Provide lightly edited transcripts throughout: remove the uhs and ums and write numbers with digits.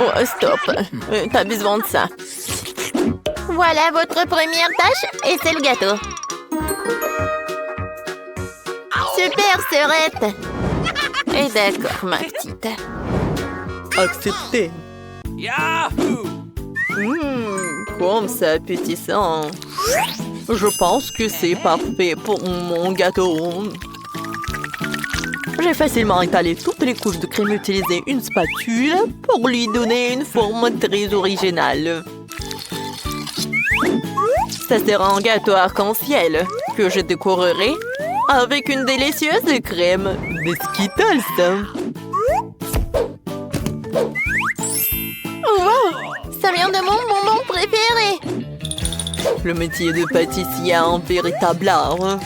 Oh, stop. T'as besoin de ça. Voilà votre première tâche et c'est le gâteau. Super, sœurette. Et d'accord, ma petite. Accepté. Comme c'est appétissant. Je pense que c'est parfait pour mon gâteau. J'ai facilement étalé toutes les couches de crème et utilisé une spatule pour lui donner une forme très originale. Ça sera un gâteau arc-en-ciel que je décorerai avec une délicieuse crème de Skittles. Oh, wow! Ça vient de mon bonbon préféré. Le métier de pâtissier a un véritable art.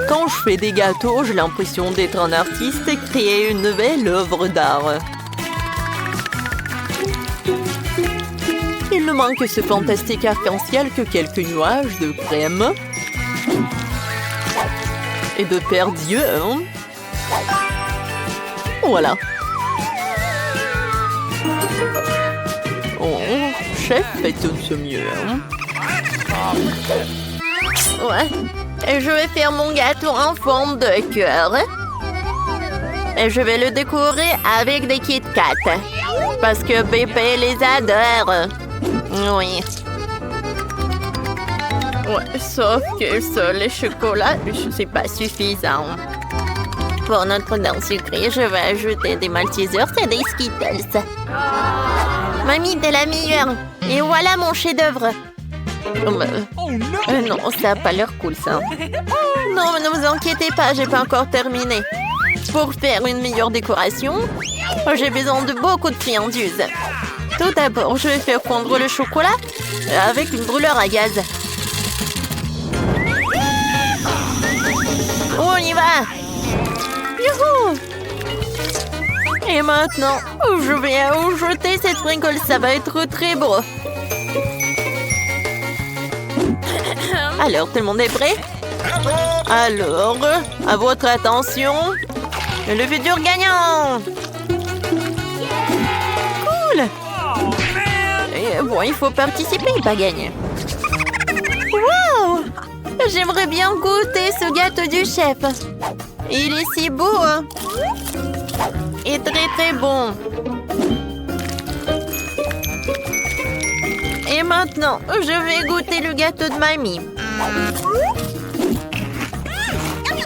Quand je fais des gâteaux, j'ai l'impression d'être un artiste et créer une nouvelle œuvre d'art. Il ne manque ce fantastique arc-en-ciel que quelques nuages de crème et de perdieux. Voilà. Oh, chef, fait tout ce mieux. Ouais. Et je vais faire mon gâteau en forme de cœur. Et je vais le décorer avec des Kit Kat. Parce que bébé les adore. Oui. Ouais, sauf que ça, les chocolats, c'est pas suffisant. Pour notre dent sucrée, je vais ajouter des Maltesers et des Skittles. Mamie, t'es la meilleure. Et voilà mon chef-d'œuvre. Non, ça n'a pas l'air cool, ça. Non, mais ne vous inquiétez pas, j'ai pas encore terminé. Pour faire une meilleure décoration, j'ai besoin de beaucoup de friandises. Tout d'abord, je vais faire fondre le chocolat avec une brûleur à gaz. On y va! Youhou! Et maintenant, je vais ajouter cette sprinkle, ça va être très beau. Alors, tout le monde est prêt? Alors, à votre attention, le futur gagnant! Cool! Et bon, il faut participer, pas gagner. Wow! J'aimerais bien goûter ce gâteau du chef. Il est si beau, hein? Et très très bon. Et maintenant, je vais goûter le gâteau de mamie.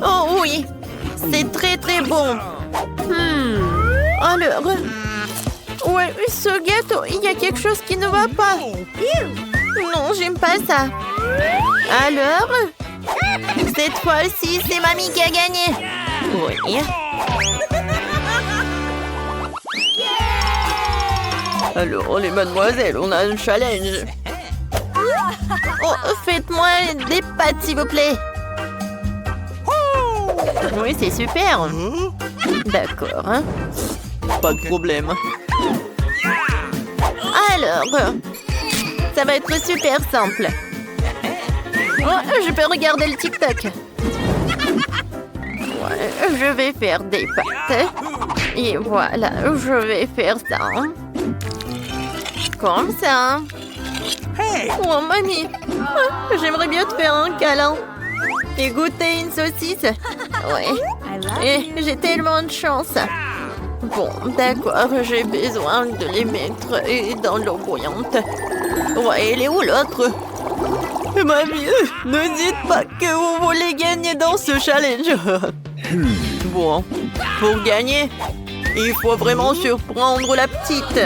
Oh oui, c'est très très bon. Alors, ouais, ce gâteau, il y a quelque chose qui ne va pas. Non, j'aime pas ça. Alors, cette fois-ci, c'est mamie qui a gagné. Oui. Alors, les mademoiselles, on a un challenge. Oh, faites-moi des pâtes, s'il vous plaît. Oui, c'est super. D'accord. Hein? Pas de problème. Alors, ça va être super simple. Oh, je peux regarder le TikTok. Ouais, je vais faire des pâtes. Et voilà, je vais faire ça. Comme ça. Oh, mamie. J'aimerais bien te faire un câlin. Et goûter une saucisse. Ouais. Et j'ai tellement de chance. Bon, d'accord, j'ai besoin de les mettre dans l'eau bouillante. Ouais, elle est où l'autre? Mamie, ne dites pas que vous voulez gagner dans ce challenge. Bon, pour gagner, il faut vraiment surprendre la petite.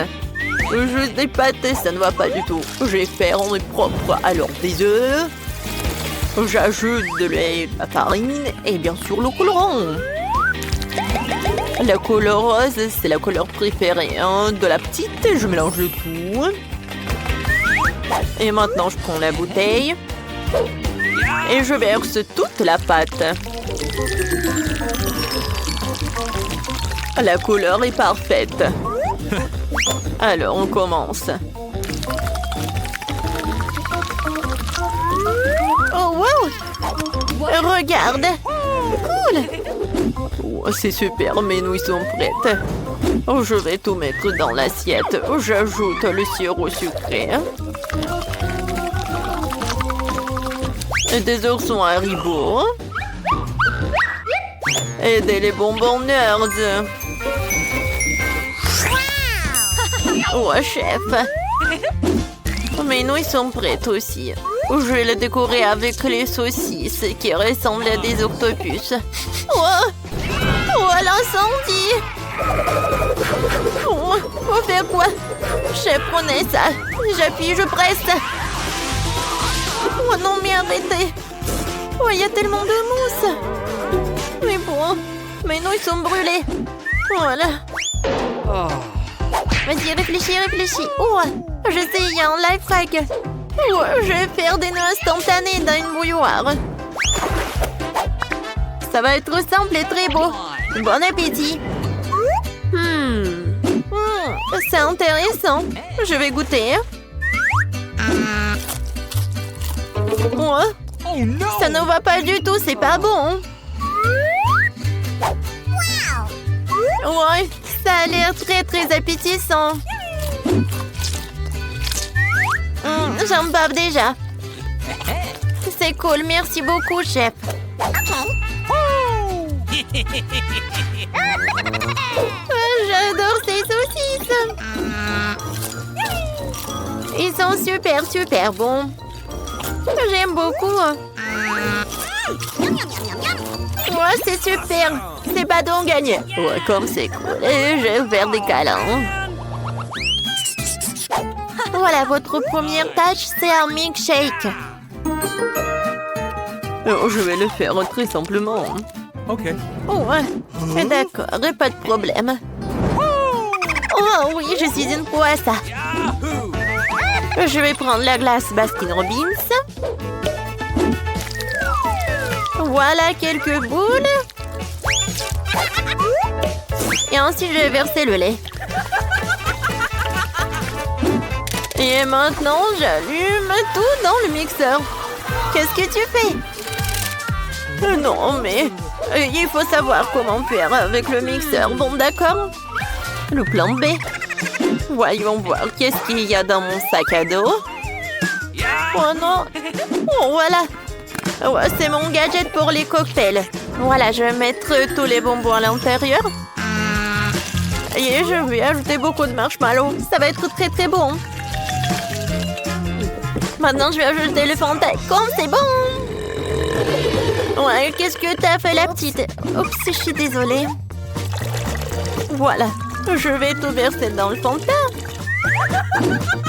Juste des pâtes, ça ne va pas du tout. Je vais faire en propre. Alors, des œufs. J'ajoute de lait, de la farine et bien sûr le colorant. La couleur rose, c'est la couleur préférée de la petite. Je mélange le tout. Et maintenant, je prends la bouteille. Et je verse toute la pâte. La couleur est parfaite. Alors, on commence. Oh, wow! Regarde! Cool! Oh, c'est super, mes nouilles sont prêtes. Je vais tout mettre dans l'assiette. J'ajoute le sirop sucré. Des oursons Haribo. Et des bonbons Nerds. Ouais, chef. Mes nouilles sont prêtes aussi. Je vais les décorer avec les saucisses qui ressemblent à des octopus. Oh, l'incendie! Faut faire quoi? Chef, prenez ça. J'appuie, je presse. Oh non, mais arrêtez. Oh, il y a tellement de mousse. Mais bon, mes nouilles sont brûlées. Voilà. Vas-y, réfléchis. Oh, je sais, il y a un life hack. Oh, je vais faire des nœuds instantanés dans une bouilloire. Ça va être simple et très beau. Bon appétit. C'est intéressant. Je vais goûter. Ça ne va pas du tout, c'est pas bon. Ouais, ça a l'air très très appétissant. J'en bave déjà. C'est cool, merci beaucoup, chef. J'adore ces saucisses. Ils sont super bons. J'aime beaucoup. Ouais, c'est super. C'est pas donc gagné. Ouais, comme c'est cool. Et je vais faire des câlins. Voilà, votre première tâche, c'est un milkshake. Je vais le faire très simplement. Ok. Ouais, d'accord, pas de problème. Oh oui, je suis une pro à ça. Je vais prendre la glace Baskin Robbins. Voilà quelques boules. Et ensuite, je vais verser le lait. Et maintenant, j'allume tout dans le mixeur. Qu'est-ce que tu fais? Non, mais il faut savoir comment faire avec le mixeur. Bon, d'accord. Le plan B. Voyons voir qu'est-ce qu'il y a dans mon sac à dos. Oh non. Oh, voilà. Ouais, c'est mon gadget pour les cocktails. Voilà, je vais mettre tous les bonbons à l'intérieur. Et je vais ajouter beaucoup de marshmallows. Ça va être très très bon. Maintenant, je vais ajouter le Fanta. Comme c'est bon. Ouais, qu'est-ce que t'as fait, la petite? Oups, je suis désolée. Voilà, je vais tout verser dans le Fanta.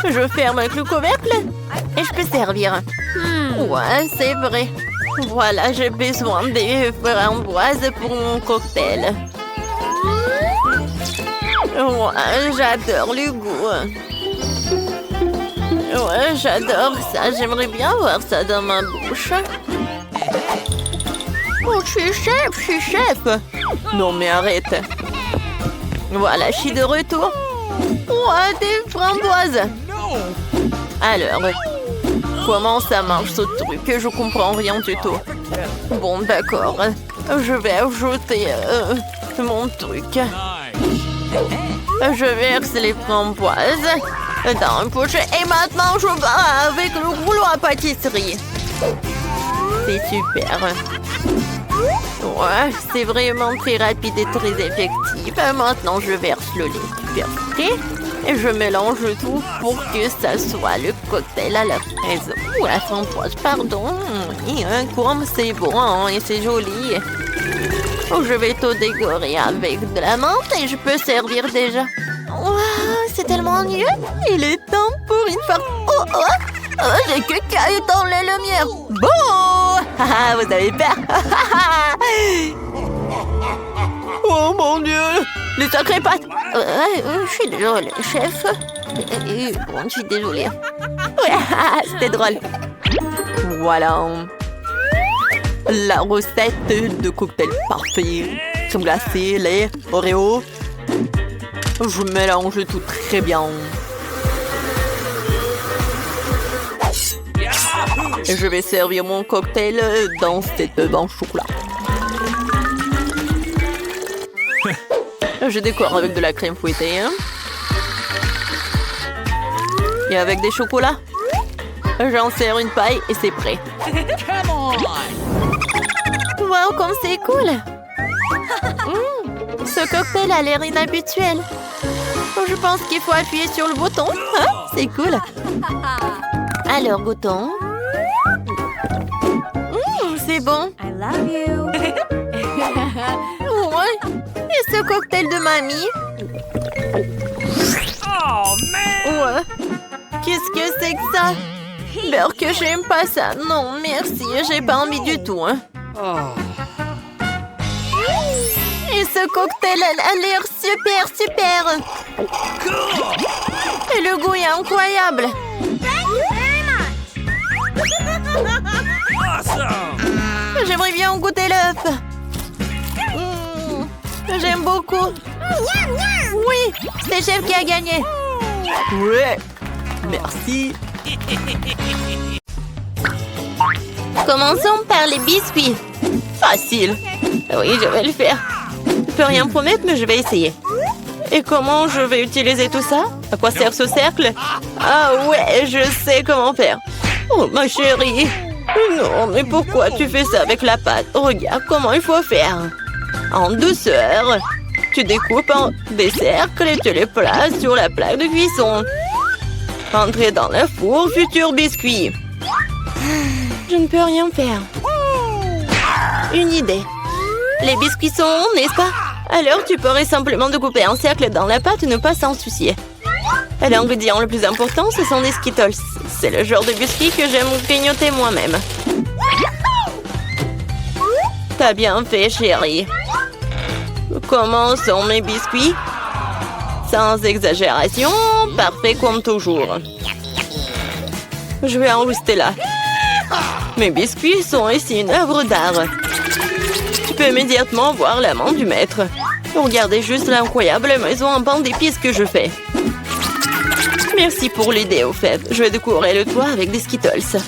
Je ferme avec le couvercle et je peux servir. Ouais, c'est vrai. Voilà, j'ai besoin des framboises pour mon cocktail. Ouais, j'adore le goût. Ouais, j'adore ça. J'aimerais bien voir ça dans ma bouche. Oh, je suis chef. Non, mais arrête. Voilà, je suis de retour. Ouais, des framboises. Alors, comment ça marche ce truc? Je comprends rien du tout. Bon, d'accord. Je vais ajouter mon truc. Je verse les framboises dans un pochet. Et maintenant, je vais avec le rouleau à pâtisserie. C'est super. Ouais, c'est vraiment très rapide et très effectif. Maintenant, je verse le lait versé et je mélange tout pour que ça soit le cocktail à la fraise ou à la framboise, pardon. Et comme c'est bon et c'est joli. Je vais tout décorer avec de la menthe et je peux servir déjà. Wow, c'est tellement mieux. Il est temps pour une fois. Oh, j'ai que caillé dans les lumières. Bon, vous avez peur. Oh mon Dieu, les sacrées pattes. Je suis désolée, chef. Bon, je suis désolée. Ouais, c'était drôle. Voilà. La recette de cocktail parfait. Crème glacée, lait, Oreo. Je mélange tout très bien. Et je vais servir mon cocktail dans cette banque chocolat. Je décore avec de la crème fouettée. Hein. Et avec des chocolats. J'en sers une paille et c'est prêt. Wow, comme c'est cool! Ce cocktail a l'air inhabituel. Je pense qu'il faut appuyer sur le bouton. Hein? C'est cool. Alors, goûtons. C'est bon. I love you. Ouais. Et ce cocktail de mamie? Oh, man! Ouais. Qu'est-ce que c'est que ça? Beurre que j'aime pas ça. Non, merci. J'ai pas envie du tout. Hein. Et ce cocktail a l'air super. Et le goût est incroyable. J'aimerais bien goûter l'œuf. J'aime beaucoup. Oui, c'est chef qui a gagné. Ouais. Merci. Commençons par les biscuits. Facile. Oui, je vais le faire. Je peux rien promettre, mais je vais essayer. Et comment je vais utiliser tout ça? À quoi sert ce cercle? Ah ouais, je sais comment faire. Oh, ma chérie. Non, mais pourquoi tu fais ça avec la pâte? Regarde comment il faut faire. En douceur. Tu découpes en des cercles et tu les places sur la plaque de cuisson. Entrez dans le four, futur biscuit. Je ne peux rien faire. Une idée. Les biscuits sont ronds, n'est-ce pas? Alors tu pourrais simplement découper un cercle dans la pâte et ne pas s'en soucier. Et l'ingrédient le plus important, ce sont des Skittles. C'est le genre de biscuits que j'aime grignoter moi-même. T'as bien fait, chérie. Comment sont mes biscuits? Sans exagération, parfait comme toujours. Je vais en rester là. Mes biscuits sont ici une œuvre d'art. Tu peux immédiatement voir la main du maître. Regardez juste l'incroyable maison en pain d'épices que je fais. Merci pour l'idée, au fait. Je vais décorer le toit avec des Skittles.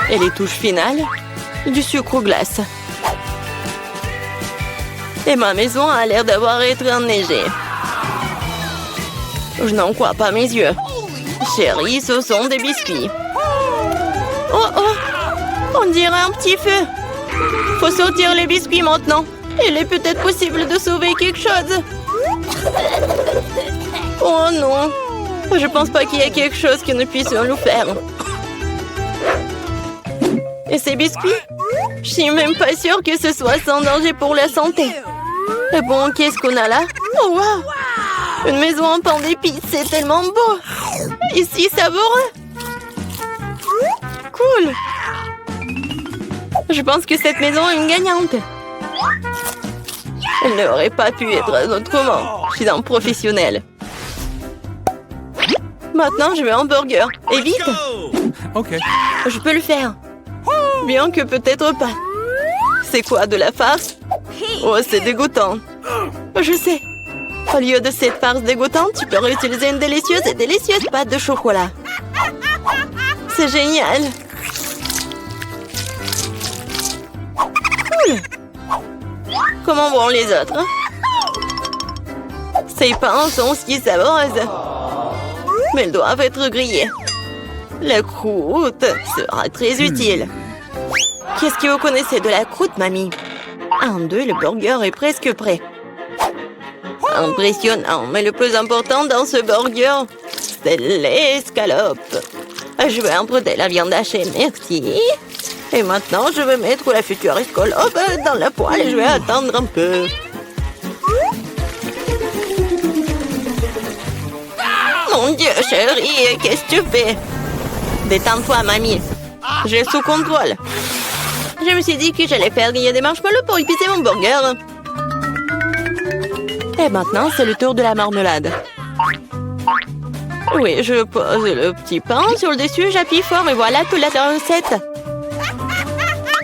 Et les touches finales, du sucre glace. Et ma maison a l'air d'avoir été enneigée. Je n'en crois pas mes yeux. Chérie, ce sont des biscuits. Oh oh! On dirait un petit feu. Faut sortir les biscuits maintenant. Il est peut-être possible de sauver quelque chose. Oh non! Je pense pas qu'il y ait quelque chose que nous puissions nous faire. Et ces biscuits? Je suis même pas sûre que ce soit sans danger pour la santé. Et bon, qu'est-ce qu'on a là? Oh wow! Une maison en pain d'épices, c'est tellement beau! Ici, savoureux! Cool! Je pense que cette maison est une gagnante. Elle n'aurait pas pu être autrement. Je suis un professionnel. Maintenant, je veux un burger. Et vite! Ok. Je peux le faire. Bien que peut-être pas. C'est quoi, de la farce? Oh, c'est dégoûtant. Je sais. Au lieu de cette farce dégoûtante, tu peux réutiliser une délicieuse pâte de chocolat. C'est génial. Cool. Comment vont les autres? Ces pains sont aussi savoureuses. Mais elles doivent être grillées. La croûte sera très utile. Qu'est-ce que vous connaissez de la croûte, mamie? 1, 2, le burger est presque prêt. Impressionnant, mais le plus important dans ce burger, c'est l'escalope. Je vais emprunter la viande hachée, merci. Et maintenant, je vais mettre la future escalope dans la poêle et je vais attendre un peu. Mon Dieu, chérie, qu'est-ce que tu fais? Détends-toi, mamie. J'ai sous contrôle. Je me suis dit que j'allais faire griller des marshmallows pour épicer mon burger. Et maintenant, c'est le tour de la marmelade. Oui, je pose le petit pain sur le dessus, j'appuie fort et voilà toute la recette.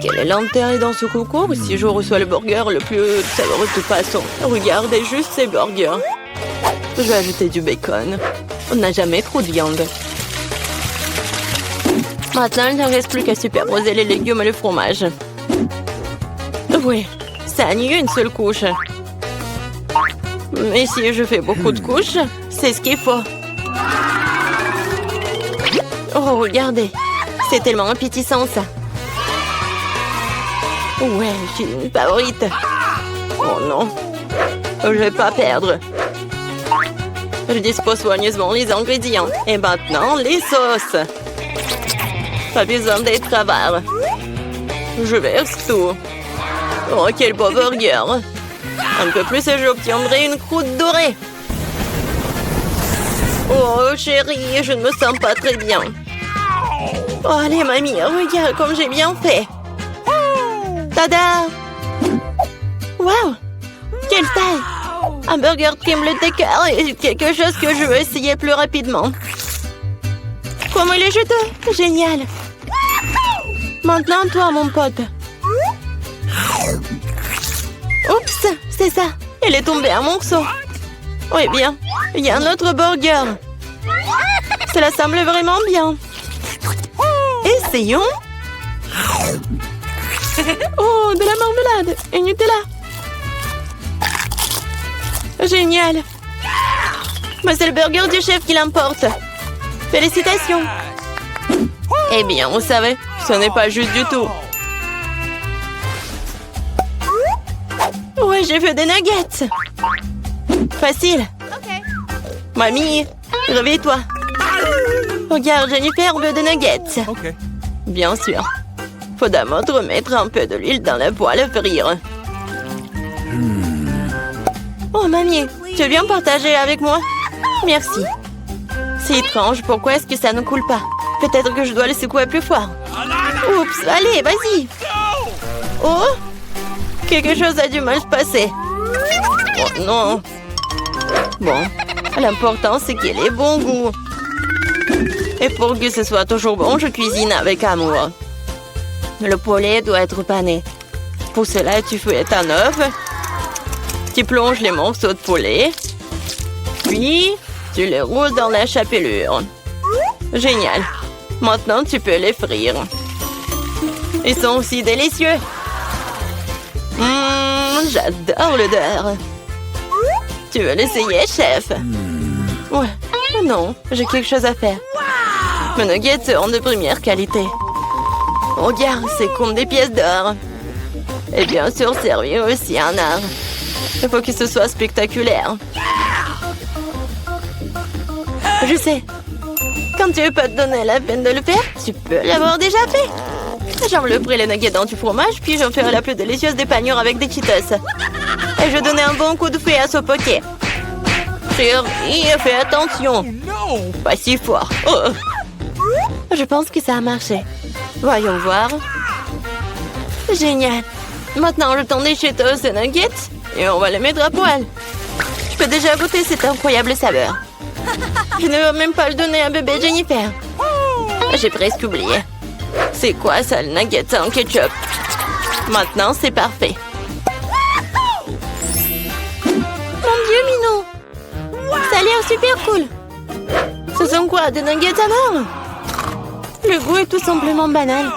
Quelle lenteur est dans ce concours si je reçois le burger le plus savoureux de toute façon. Regardez juste ces burgers. Je vais ajouter du bacon. On n'a jamais trop de viande. Maintenant, il ne reste plus qu'à superposer les légumes et le fromage. Oui, ça a nié une seule couche. Mais si je fais beaucoup de couches, c'est ce qu'il faut. Oh, regardez. C'est tellement appétissant, ça. Ouais, j'ai une favorite. Oh non. Je vais pas perdre. Je dispose soigneusement les ingrédients. Et maintenant, les sauces. Pas besoin d'être avare. Je verse tout. Oh, quel beau burger. Un peu plus et j'obtiendrai une croûte dorée. Oh, chérie, je ne me sens pas très bien. Oh, allez, mamie, regarde comme j'ai bien fait. Tada! Wow! Quelle taille! Un burger crème le décor est quelque chose que je veux essayer plus rapidement. Comment il est juteux! Génial! Maintenant, toi, mon pote. Oups, c'est ça. Il est tombé un morceau. Oui, bien. Il y a un autre burger. Cela semble vraiment bien. Essayons. Oh, de la marmelade et Nutella. Génial. Mais c'est le burger du chef qui l'emporte. Félicitations. Eh bien, vous savez, ce n'est pas juste du tout. Ouais, j'ai fait des nuggets. Facile. Mamie, réveille-toi. Regarde, Jennifer veut des nuggets. Bien sûr. Faut d'abord remettre un peu de l'huile dans la poêle à frire. Oh, mamie, tu veux bien partager avec moi? Merci. C'est étrange, pourquoi est-ce que ça ne coule pas? Peut-être que je dois le secouer plus fort. Oups, allez, vas-y. Oh, quelque chose a dû mal se passer. Oh non. Bon, l'important c'est qu'il ait bon goût. Et pour que ce soit toujours bon, je cuisine avec amour. Le poulet doit être pané. Pour cela, tu fouettes un œuf. Tu plonges les morceaux de poulet. Puis, tu les roules dans la chapelure. Génial. Maintenant, tu peux les frire. Ils sont aussi délicieux. J'adore l'odeur. Tu veux l'essayer, chef? Ouais. Non, j'ai quelque chose à faire. Mes nuggets seront de première qualité. Regarde, c'est comme des pièces d'or. Et bien sûr, servir aussi un art. Il faut que ce soit spectaculaire. Je sais. Quand tu veux pas te donner la peine de le faire, tu peux l'avoir déjà fait. J'envelopperai les nuggets dans du fromage, puis j'en ferai la plus délicieuse des panures avec des Cheetos. Et je donnais un bon coup de fouet à ce poké. Chérie, fais attention. Pas si fort. Oh. Je pense que ça a marché. Voyons voir. Génial. Maintenant, je t'en ai Cheetos et nuggets et on va les mettre à poil. Je peux déjà goûter cette incroyable saveur. Je ne veux même pas le donner à bébé Jennifer. J'ai presque oublié. C'est quoi ça, le nugget en ketchup? Maintenant, c'est parfait. Mon Dieu, Minou! Ça a l'air super cool. Ce sont quoi, des nuggets à mort? Le goût est tout simplement banal.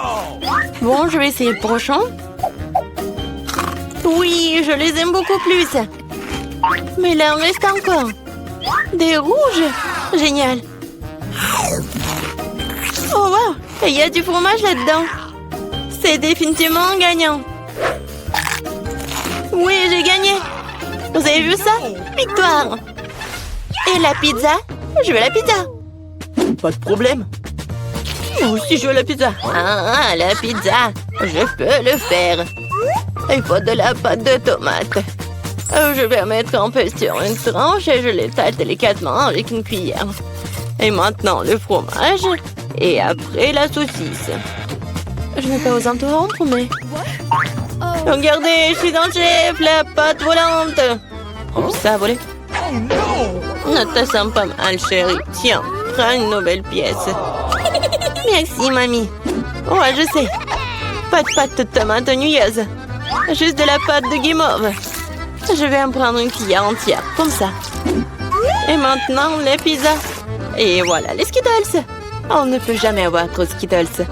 Bon, je vais essayer le prochain. Oui, je les aime beaucoup plus. Mais là, il en reste encore. Des rouges. Génial. Oh, wow. Et il y a du fromage là-dedans. C'est définitivement gagnant. Oui, j'ai gagné. Vous avez vu ça? Victoire. Et la pizza? Je veux la pizza. Pas de problème. Moi aussi, je veux la pizza. Ah, la pizza. Je peux le faire. Il faut de la pâte de tomate. Je vais mettre un peu sur une tranche et je l'étale délicatement avec une cuillère. Et maintenant, le fromage. Et après, la saucisse. Je n'ai pas osé interrompre, mais... Regardez, je suis dans le chef, la pâte volante. Oh, ça a volé. Ne te sens pas mal, chérie. Tiens, prends une nouvelle pièce. Merci, mamie. Ouais, je sais. Pas de pâte de tomate ennuyeuses. Juste de la pâte de guimauve. Je vais en prendre une cuillère entière, comme ça. Et maintenant, les pizzas. Et voilà, les Skittles. On ne peut jamais avoir trop de Skittles.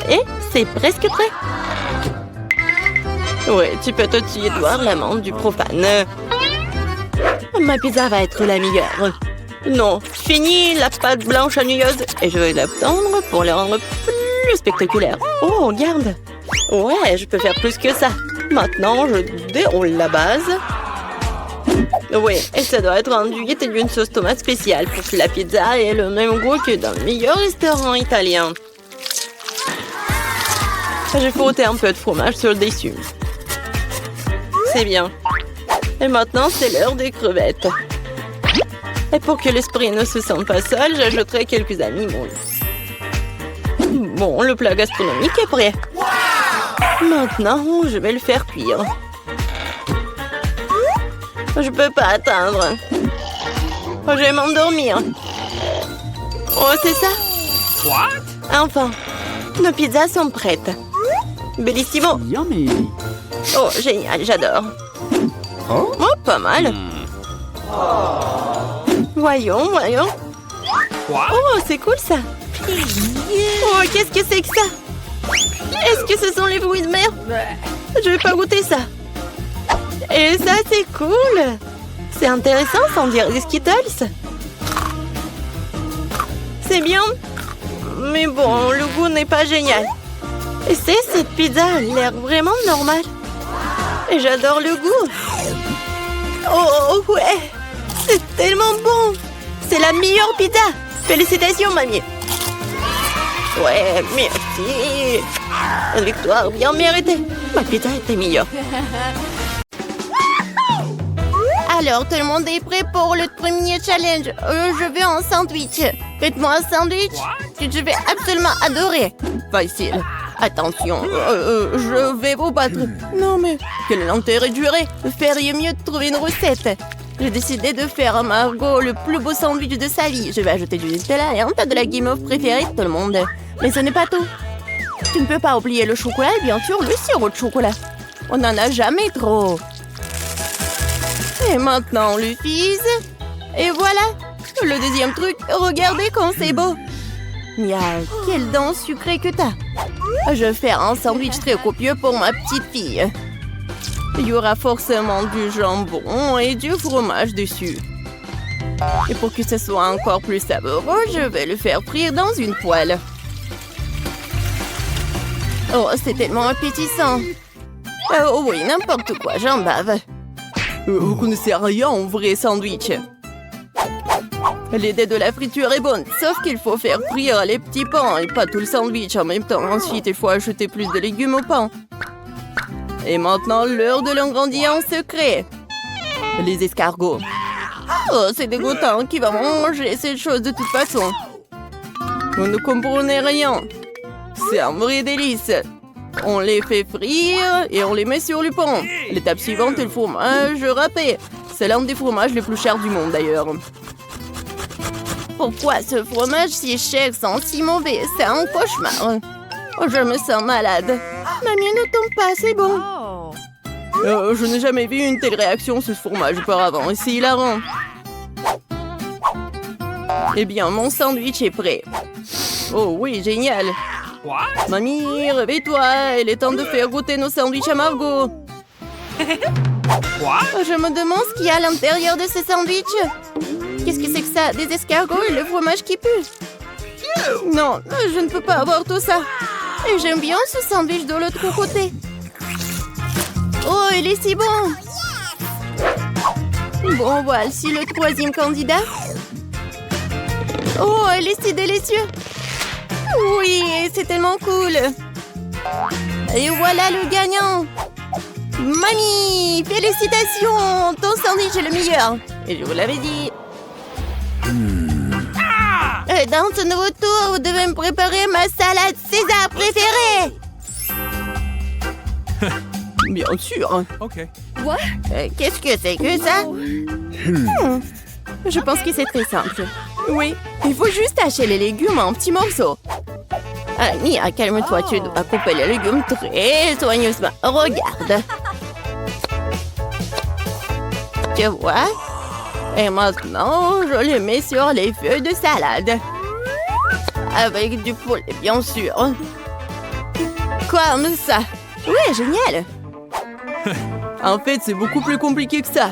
Et c'est presque prêt. Oui, tu peux tout de suite voir l'amande du profane. Ma pizza va être la meilleure. Non, fini la pâte blanche anuilleuse et je vais la tendre pour la rendre plus spectaculaire. Oh, regarde. Ouais, je peux faire plus que ça. Maintenant, je déroule la base. Oui, et ça doit être enduit d'une sauce tomate spéciale pour que la pizza ait le même goût que dans le meilleur restaurant italien. J'ai frotté un peu de fromage sur le dessus. C'est bien. Et maintenant, c'est l'heure des crevettes. Et pour que l'esprit ne se sente pas seul, j'ajouterai quelques animaux. Bon, le plat gastronomique est prêt. Maintenant, je vais le faire cuire. Je peux pas attendre. Je vais m'endormir. Oh, c'est ça? Enfin, nos pizzas sont prêtes. Bellissimo. Yummy. Oh, génial, j'adore. Oh, pas mal. Voyons. Oh, c'est cool ça. Oh, qu'est-ce que c'est que ça? Est-ce que ce sont les fruits de mer? Je vais pas goûter ça. Et ça, c'est cool. C'est intéressant, sans dire des Skittles. C'est bien. Mais bon, le goût n'est pas génial. Et cette pizza a l'air vraiment normale. Et j'adore le goût. Oh, ouais. C'est tellement bon. C'est la meilleure pizza. Félicitations, mamie. Ouais, merci. Une victoire bien méritée. Ma pizza était meilleure. Alors, tout le monde est prêt pour le premier challenge. Je veux un sandwich. Faites-moi un sandwich que je vais absolument adorer. Facile. Attention, je vais vous battre. Non mais, quel est l'intérêt de jurer? Feriez mieux de trouver une recette. J'ai décidé de faire à Margot le plus beau sandwich de sa vie. Je vais ajouter du Nutella et un tas de la guimauve préférée de tout le monde. Mais ce n'est pas tout. Tu ne peux pas oublier le chocolat et bien sûr le sirop de chocolat. On n'en a jamais trop. Et maintenant le fils. Et voilà. Le deuxième truc, regardez comme c'est beau. Miaou, quelle dent sucrée que t'as. Je vais faire un sandwich très copieux pour ma petite fille. Il y aura forcément du jambon et du fromage dessus. Et pour que ce soit encore plus savoureux, je vais le faire frire dans une poêle. Oh, c'est tellement appétissant. Oh oui, n'importe quoi, j'en bave. Vous connaissez rien en vrai sandwich. L'idée de la friture est bonne, sauf qu'il faut faire frire les petits pains et pas tout le sandwich en même temps. Ensuite, il faut ajouter plus de légumes au pain. Et maintenant, l'heure de l'ingrédient secret. Les escargots. Oh, c'est dégoûtant. Qui va manger ces choses de toute façon? Vous ne comprenez rien. C'est un vrai délice. On les fait frire et on les met sur le pain. L'étape suivante est le fromage râpé. C'est l'un des fromages les plus chers du monde d'ailleurs. Pourquoi ce fromage si cher sent si mauvais? C'est un cauchemar. Oh, je me sens malade. Mamie, ne tombe pas, c'est bon. Je n'ai jamais vu une telle réaction sur ce fromage auparavant. Et c'est hilarant. Eh bien, mon sandwich est prêt. Oh oui, génial. Mamie, réveille-toi. Il est temps de faire goûter nos sandwichs à Margot. Je me demande ce qu'il y a à l'intérieur de ces sandwichs. Qu'est-ce que c'est que ça? Des escargots et le fromage qui pue? Non, je ne peux pas avoir tout ça. Et j'aime bien ce sandwich de l'autre côté. Oh, il est si bon. Bon, voici le troisième candidat. Oh, il est si délicieux. Oui, c'est tellement cool. Et voilà le gagnant. Mamie, félicitations. Ton sandwich est le meilleur. Et je vous l'avais dit. Dans ce nouveau tour, vous devez me préparer ma salade César préférée. Bien sûr. Ok. Qu'est-ce que c'est que ça? Je pense que c'est très simple. Oui, il faut juste hacher les légumes en petits morceaux. Mia, calme-toi, tu dois couper les légumes très soigneusement. Regarde. Tu vois? Et maintenant, je les mets sur les feuilles de salade. Avec du poulet, bien sûr. Comme ça. Oui, génial. En fait, c'est beaucoup plus compliqué que ça.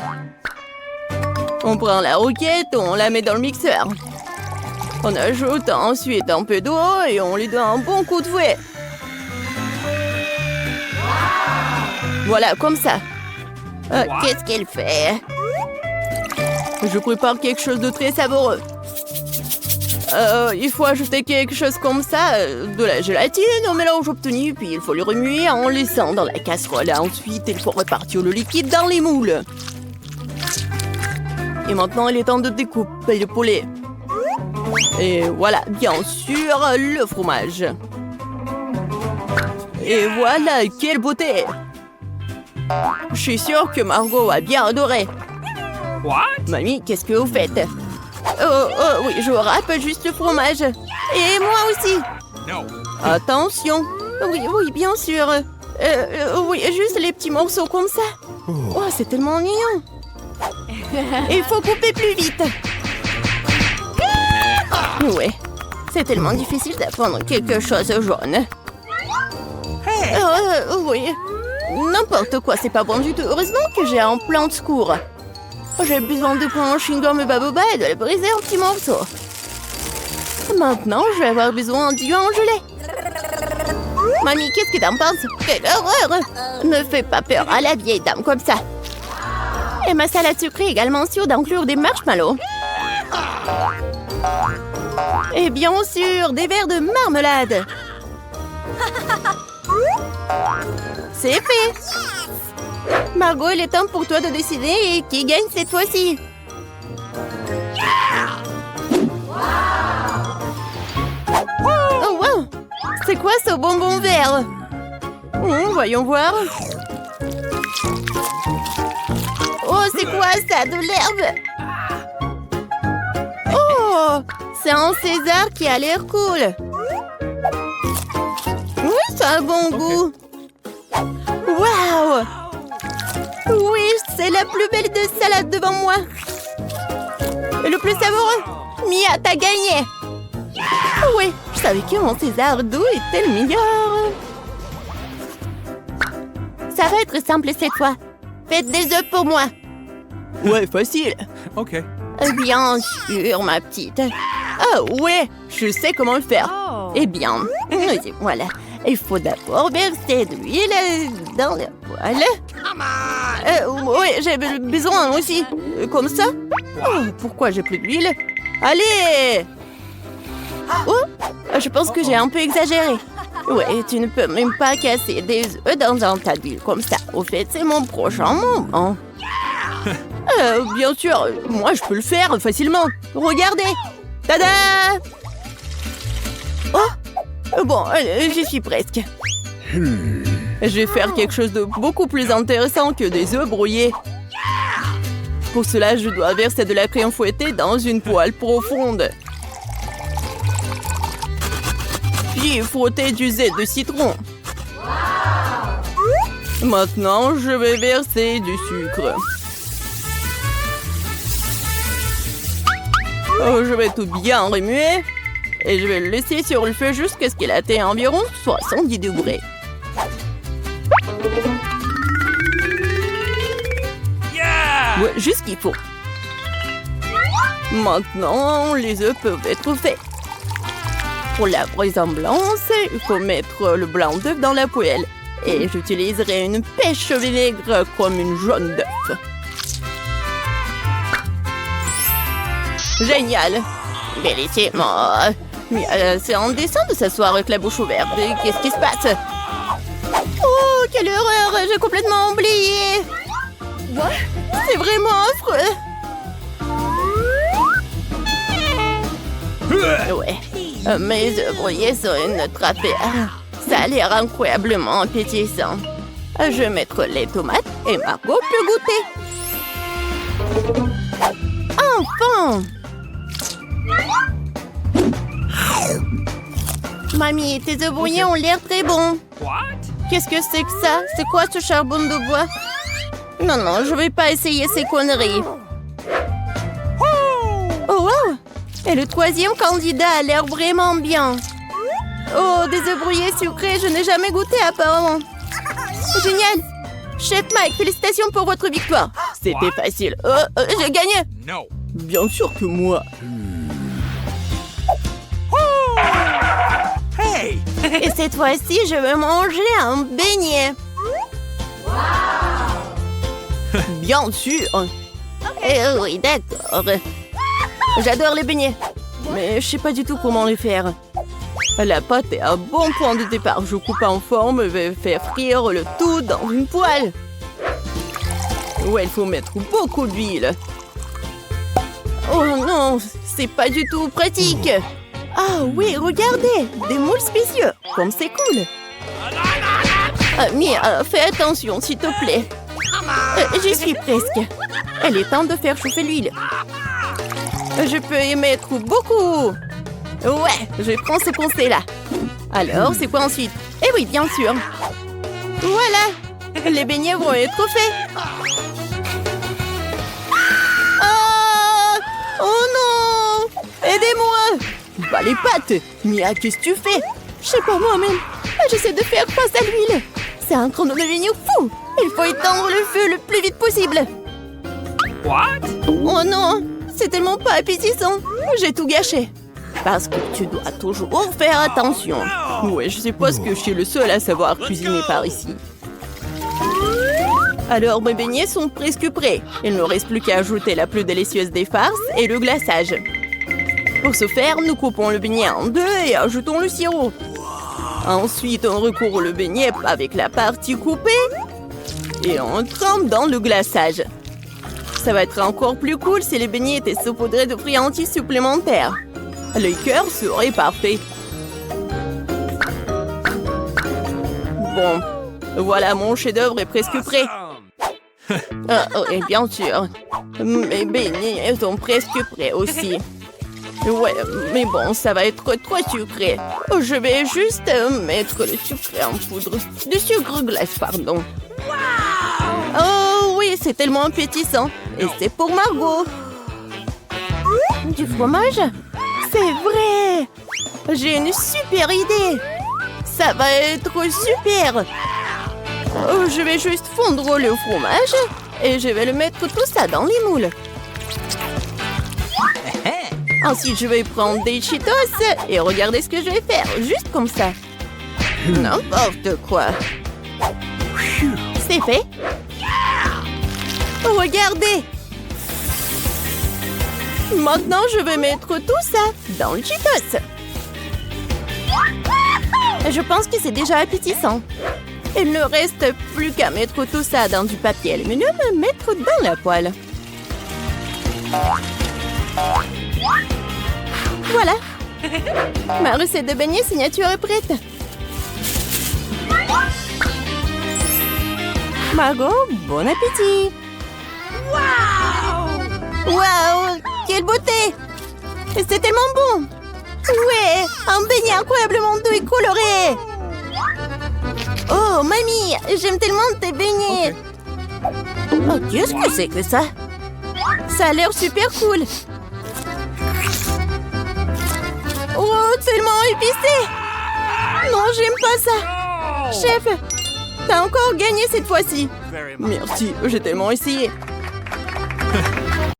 On prend la roquette, on la met dans le mixeur. On ajoute ensuite un peu d'eau et on lui donne un bon coup de fouet. Voilà, comme ça. Qu'est-ce qu'elle fait? Je prépare quelque chose de très savoureux. Il faut ajouter quelque chose comme ça, de la gélatine au mélange obtenu, puis il faut le remuer en laissant dans la casserole. Ensuite, il faut répartir le liquide dans les moules. Et maintenant, il est temps de découper le poulet. Et voilà, bien sûr, le fromage. Et voilà, quelle beauté! Je suis sûre que Margot a bien adoré. What? Mamie, qu'est-ce que vous faites? Oui, je râpe juste le fromage. Et moi aussi. No. Attention. Oui, bien sûr. Oui, juste les petits morceaux comme ça. Oh, c'est tellement mignon. Il faut couper plus vite. Ouais, c'est tellement difficile d'apprendre quelque chose jaune. Oui. N'importe quoi, c'est pas bon du tout. Heureusement que j'ai un plan de secours. J'ai besoin de prendre un chewing-gum baboba et de le briser en petits morceaux. Maintenant, je vais avoir besoin d'yeux en gelée. Mamie, qu'est-ce que t'en penses? Quelle horreur! Ne fais pas peur à la vieille dame comme ça. Et ma salade sucrée est également sûre d'inclure des marshmallows. Et bien sûr, des verres de marmelade. C'est fait. Margot, il est temps pour toi de décider qui gagne cette fois-ci. Oh, wow! C'est quoi ce bonbon vert? Voyons voir. Oh, c'est quoi ça? De l'herbe? Oh! C'est un César qui a l'air cool. Oui, ça a un bon goût. Waouh! Oui, c'est la plus belle de salade devant moi. Et le plus savoureux. Mia, t'as gagné. Oui, je savais que mon César doux était le meilleur. Ça va être simple cette fois. Faites des œufs pour moi. Ouais, facile. OK. Bien sûr, ma petite. Ah ouais, je sais comment le faire. Eh bien, voilà. Il faut d'abord verser de l'huile dans le poêle. Oui, j'ai besoin aussi. Comme ça. Oh, pourquoi j'ai plus d'huile? Allez! Oh, je pense que j'ai un peu exagéré. Ouais, tu ne peux même pas casser des œufs dans un tas d'huile comme ça. Au fait, c'est mon prochain moment. Bien sûr, moi je peux le faire facilement. Regardez! Tada! Oh! Bon, j'y suis presque. Je vais faire quelque chose de beaucoup plus intéressant que des œufs brouillés. Pour cela, je dois verser de la crème fouettée dans une poêle profonde. Puis frotter du zeste de citron. Maintenant, je vais verser du sucre. Je vais tout bien remuer. Et je vais le laisser sur le feu jusqu'à ce qu'il atteigne environ 70 degrés. Yeah! Ouais, juste ce qu'il faut. Maintenant, les œufs peuvent être faits. Pour la vraisemblance, il faut mettre le blanc d'œuf dans la poêle. Et j'utiliserai une pêche au vinaigre comme une jaune d'œuf. Génial! Bellissimo! Mais c'est indécent de s'asseoir avec la bouche ouverte. Qu'est-ce qui se passe? Oh, quelle horreur! J'ai complètement oublié! C'est vraiment affreux! Ouais, mes œufs brouillés sont une affaire. Ça a l'air incroyablement appétissant. Je vais mettre les tomates et Margot peut goûter. Enfin! Mamie, tes œufs brouillés ont l'air très bons. What? Qu'est-ce que c'est que ça? C'est quoi ce charbon de bois? Non, je vais pas essayer ces conneries. Oh, wow! Et le troisième candidat a l'air vraiment bien. Oh, des œufs brouillés sucrés, je n'ai jamais goûté apparemment. Génial! Chef Mike, félicitations pour votre victoire. C'était facile. J'ai gagné! No. Bien sûr que moi. Hey! Et cette fois-ci, je veux manger un beignet. Bien sûr. Eh oui, d'accord. J'adore les beignets. Mais je sais pas du tout comment les faire. La pâte est un bon point de départ. Je coupe en forme et vais faire frire le tout dans une poêle. Ouais, il faut mettre beaucoup d'huile. Oh non, c'est pas du tout pratique. Ah oui, regardez, des moules spéciaux. Comme c'est cool. Mia, fais attention, s'il te plaît. J'y suis presque. Il est temps de faire chauffer l'huile. Je peux y mettre beaucoup. Ouais, je prends ce conseil-là. Alors, c'est quoi ensuite? Eh oui, bien sûr. Voilà, les beignets vont être faits. Ah! Oh non! Aidez-moi! Bah les pattes! Mia, qu'est-ce que tu fais? Je sais pas moi-même. J'essaie de faire face à l'huile. C'est en train de devenir fou. Il faut éteindre le feu le plus vite possible. What? Oh non! C'est tellement pas appétissant. J'ai tout gâché. Parce que tu dois toujours faire attention. Ouais, je suppose que je suis le seul à savoir cuisiner par ici. Alors, mes beignets sont presque prêts. Il ne reste plus qu'à ajouter la plus délicieuse des farces et le glaçage. Pour ce faire, nous coupons le beignet en deux et ajoutons le sirop. Ensuite, on recouvre le beignet avec la partie coupée et on trempe dans le glaçage. Ça va être encore plus cool si les beignets étaient saupoudrés de friandises supplémentaires. Le cœur serait parfait. Bon, voilà, mon chef-d'œuvre est presque prêt. Et bien sûr, mes beignets sont presque prêts aussi. Ouais, mais bon, ça va être trop sucré. Je vais juste mettre le sucre en poudre. Du sucre glace, pardon. Oh oui, c'est tellement appétissant. Et c'est pour Margot. Du fromage? C'est vrai! J'ai une super idée! Ça va être super! Je vais juste fondre le fromage et je vais le mettre tout ça dans les moules. Ensuite, je vais prendre des Cheetos et regardez ce que je vais faire, juste comme ça. N'importe quoi. C'est fait. Regardez! Maintenant, je vais mettre tout ça dans le Cheetos. Je pense que c'est déjà appétissant. Il ne reste plus qu'à mettre tout ça dans du papier aluminium et mettre dans la poêle. Voilà. Ma recette de beignets signature est prête. Margot, bon appétit. Waouh, quelle beauté! C'est tellement bon! Ouais, un beignet incroyablement doux et coloré! Oh, mamie, j'aime tellement tes beignets! Oh, qu'est-ce que c'est que ça? Ça a l'air super cool! Oh, tellement épicé! Non, j'aime pas ça! Chef, t'as encore gagné cette fois-ci! Merci, j'ai tellement essayé!